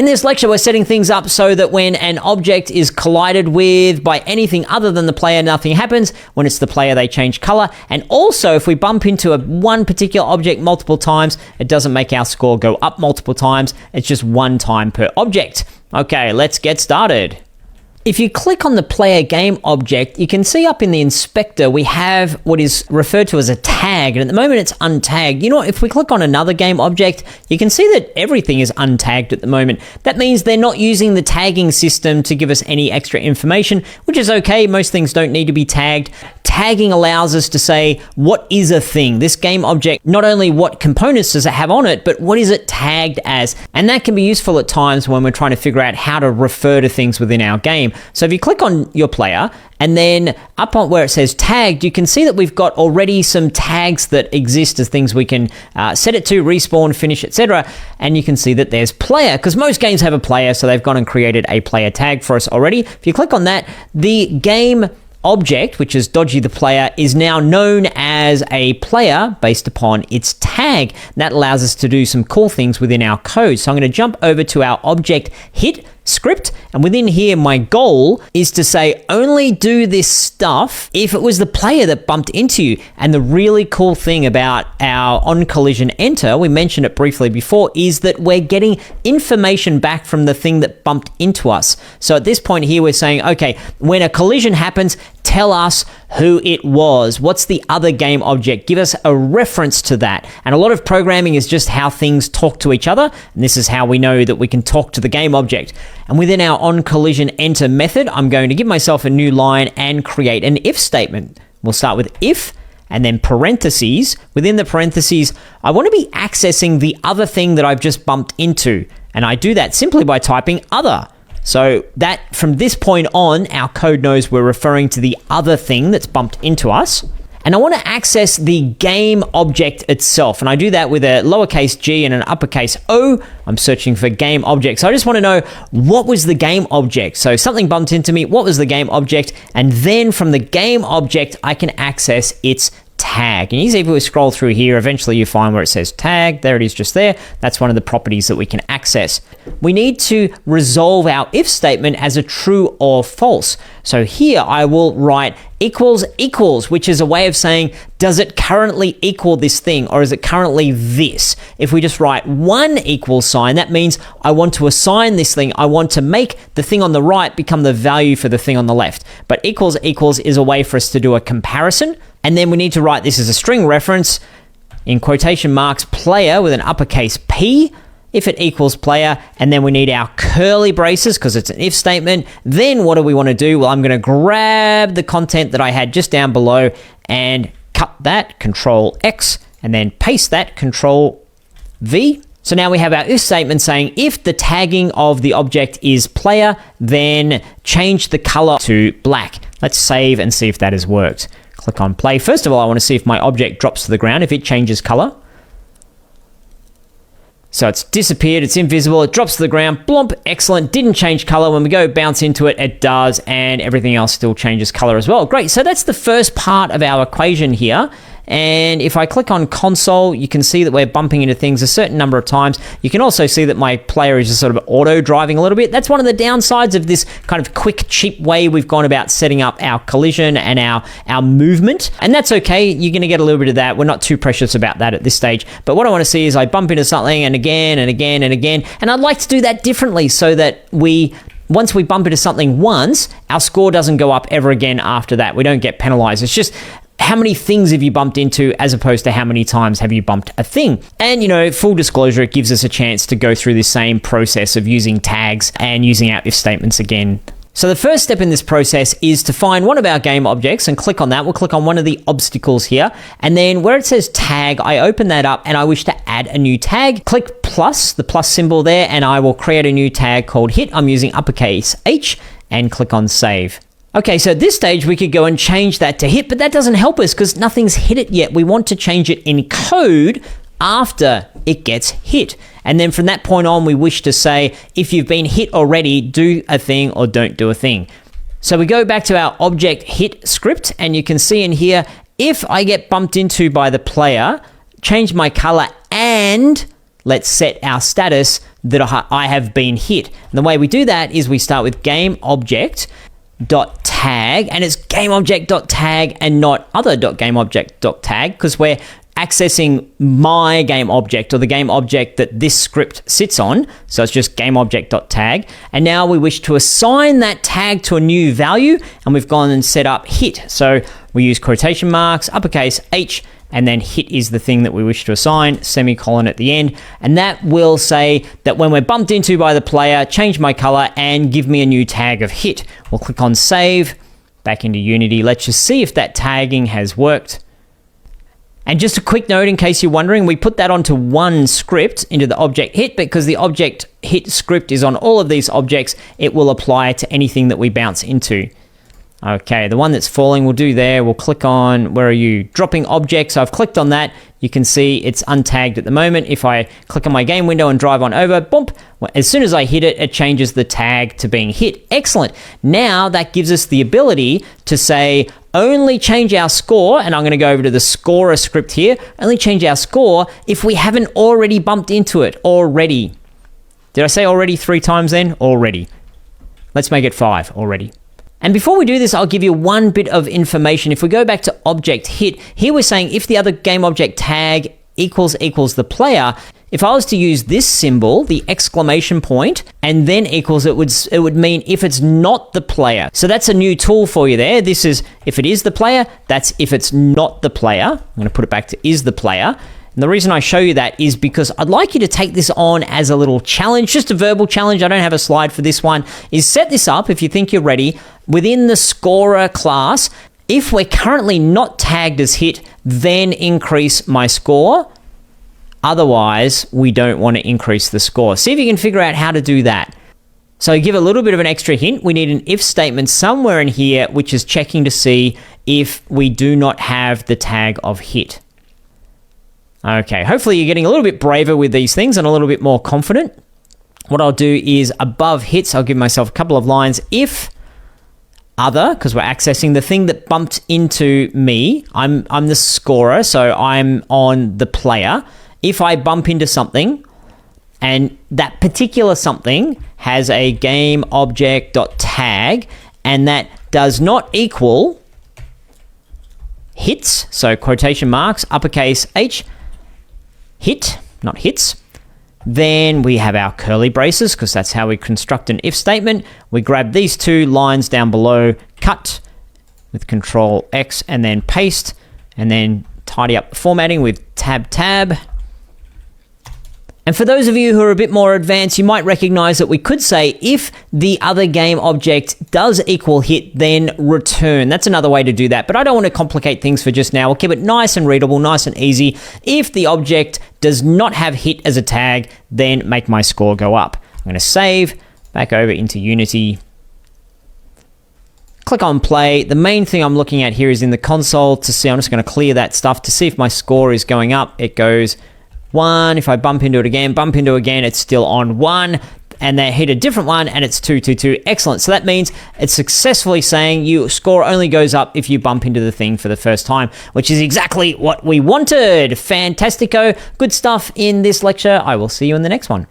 In this lecture, we're setting things up so that when an object is collided with by anything other than the player, nothing happens. When it's the player, they change color. And also, if we bump into one particular object multiple times, it doesn't make our score go up multiple times. It's just one time per object. Okay, let's get started. If you click on the player game object, you can see up in the inspector, we have what is referred to as a tag. And at the moment, it's untagged. You know what? If we click on another game object, you can see that everything is untagged at the moment. That means they're not using the tagging system to give us any extra information, which is okay. Most things don't need to be tagged. Tagging allows us to say, what is a thing? This game object, not only what components does it have on it, but what is it tagged as? And that can be useful at times when we're trying to figure out how to refer to things within our game. So if you click on your player and then up on where it says tagged, you can see that we've got already some tags that exist as things we can set it to, respawn, finish, etc. And you can see that there's player, because most games have a player, so they've gone and created a player tag for us already. If you click on that, the game object, which is Dodgy the player, is now known as a player based upon its tag. That allows us to do some cool things within our code. So I'm going to jump over to our object hit script, and within here my goal is to say only do this stuff if it was the player that bumped into you. And the really cool thing about our on collision enter, we mentioned it briefly before, is that we're getting information back from the thing that bumped into us. So at this point here we're saying, okay, when a collision happens, tell us who it was. What's the other game object? Give us a reference to that. And a lot of programming is just how things talk to each other. And this is how we know that we can talk to the game object. And within our on collision enter method, I'm going to give myself a new line and create an if statement. We'll start with if, and then parentheses. Within the parentheses, I want to be accessing the other thing that I've just bumped into. And I do that simply by typing other. So that from this point on, our code knows we're referring to the other thing that's bumped into us. And I want to access the game object itself. And I do that with a lowercase g and an uppercase O. I'm searching for game object. So I just want to know, what was the game object? So something bumped into me. What was the game object? And then from the game object, I can access its tag. And you see, if we scroll through here, eventually you find where it says tag. There it is just there. That's one of the properties that we can access. We need to resolve our if statement as a true or false. So here I will write equals equals, which is a way of saying, does it currently equal this thing, or is it currently this? If we just write one equal sign, that means I want to assign this thing. I want to make the thing on the right become the value for the thing on the left. But equals equals is a way for us to do a comparison. And then we need to write this as a string reference, in quotation marks, player with an uppercase P, if it equals player, and then we need our curly braces because it's an if statement. Then what do we want to do? Well, I'm going to grab the content that I had just down below and cut that, Control X, and then paste that, Control V. So now we have our if statement saying if the tagging of the object is player, then change the color to black. Let's save and see if that has worked. Click on play. First of all, I want to see if my object drops to the ground, if it changes color. So it's disappeared, it's invisible, it drops to the ground, blomp, excellent, didn't change color. When we go bounce into it, it does, and everything else still changes color as well. Great, so that's the first part of our equation here. And if I click on console, you can see that we're bumping into things a certain number of times. You can also see that my player is just sort of auto driving a little bit. That's one of the downsides of this kind of quick, cheap way we've gone about setting up our collision and our movement. And that's okay. You're going to get a little bit of that. We're not too precious about that at this stage. But what I want to see is I bump into something and again and again and again. And I'd like to do that differently so that once we bump into something once, our score doesn't go up ever again after that. We don't get penalized. It's just how many things have you bumped into as opposed to how many times have you bumped a thing. And, you know, full disclosure, it gives us a chance to go through this same process of using tags and using our if statements again. So the first step in this process is to find one of our game objects and click on that. We'll click on one of the obstacles here. And then where it says tag, I open that up and I wish to add a new tag. Click plus, the plus symbol there, and I will create a new tag called hit. I'm using uppercase H and click on save. Okay, so at this stage, we could go and change that to hit, but that doesn't help us because nothing's hit it yet. We want to change it in code after it gets hit. And then from that point on, we wish to say, if you've been hit already, do a thing or don't do a thing. So we go back to our object hit script, and you can see in here, if I get bumped into by the player, change my color and let's set our status that I have been hit. And the way we do that is we start with GameObject.tag, and it's GameObject.tag and not other.GameObject.tag, because we're accessing my game object, or the game object that this script sits on. So it's just GameObject.tag. And now we wish to assign that tag to a new value, and we've gone and set up hit. So we use quotation marks, uppercase H, and then hit is the thing that we wish to assign, semicolon at the end. And that will say that when we're bumped into by the player, change my color and give me a new tag of hit. We'll click on save, back into Unity. Let's just see if that tagging has worked. And just a quick note in case you're wondering, we put that onto one script into the object hit, because the object hit script is on all of these objects. It will apply to anything that we bounce into. Okay, the one that's falling we'll do there. We'll click on, where are you? Dropping objects. So I've clicked on that. You can see it's untagged at the moment. If I click on my game window and drive on over, bump, as soon as I hit it, it changes the tag to being hit. Excellent. Now that gives us the ability to say, only change our score, and I'm going to go over to the scorer script here, only change our score if we haven't already bumped into it already. Did I say already 3 times then? Already. Let's make it 5 already. And before we do this, I'll give you one bit of information. If we go back to object hit, here we're saying if the other game object tag equals the player, if I was to use this symbol, the exclamation point, and then equals, it would mean if it's not the player. So that's a new tool for you there. This is if it is the player, that's if it's not the player. I'm going to put it back to is the player. And the reason I show you that is because I'd like you to take this on as a little challenge, just a verbal challenge. I don't have a slide for this one. Is set this up, if you think you're ready, within the scorer class. If we're currently not tagged as hit, then increase my score. Otherwise, we don't want to increase the score. See if you can figure out how to do that. So give a little bit of an extra hint. We need an if statement somewhere in here, which is checking to see if we do not have the tag of hit. Okay, hopefully you're getting a little bit braver with these things and a little bit more confident. What I'll do is above hits, I'll give myself a couple of lines. If other, because we're accessing the thing that bumped into me, I'm the scorer, so I'm on the player. If I bump into something and that particular something has a GameObject.tag and that does not equal hits, so quotation marks, uppercase H, hit, not hits, then we have our curly braces, because that's how we construct an if statement. We grab these 2 lines down below, cut with Control X, and then paste, and then tidy up the formatting with Tab. And for those of you who are a bit more advanced, you might recognize that we could say if the other game object does equal hit, then return. That's another way to do that, but I don't want to complicate things for just now. We'll keep it nice and readable, nice and easy. If the object does not have hit as a tag, then make my score go up. I'm going to save, back over into Unity. Click on play. The main thing I'm looking at here is in the console to see, I'm just going to clear that stuff to see if my score is going up. It goes 1. If I bump into it again, it's still on 1. And they hit a different one and it's 2, 2, 2. Excellent. So that means it's successfully saying your score only goes up if you bump into the thing for the first time, which is exactly what we wanted. Fantastico. Good stuff in this lecture. I will see you in the next one.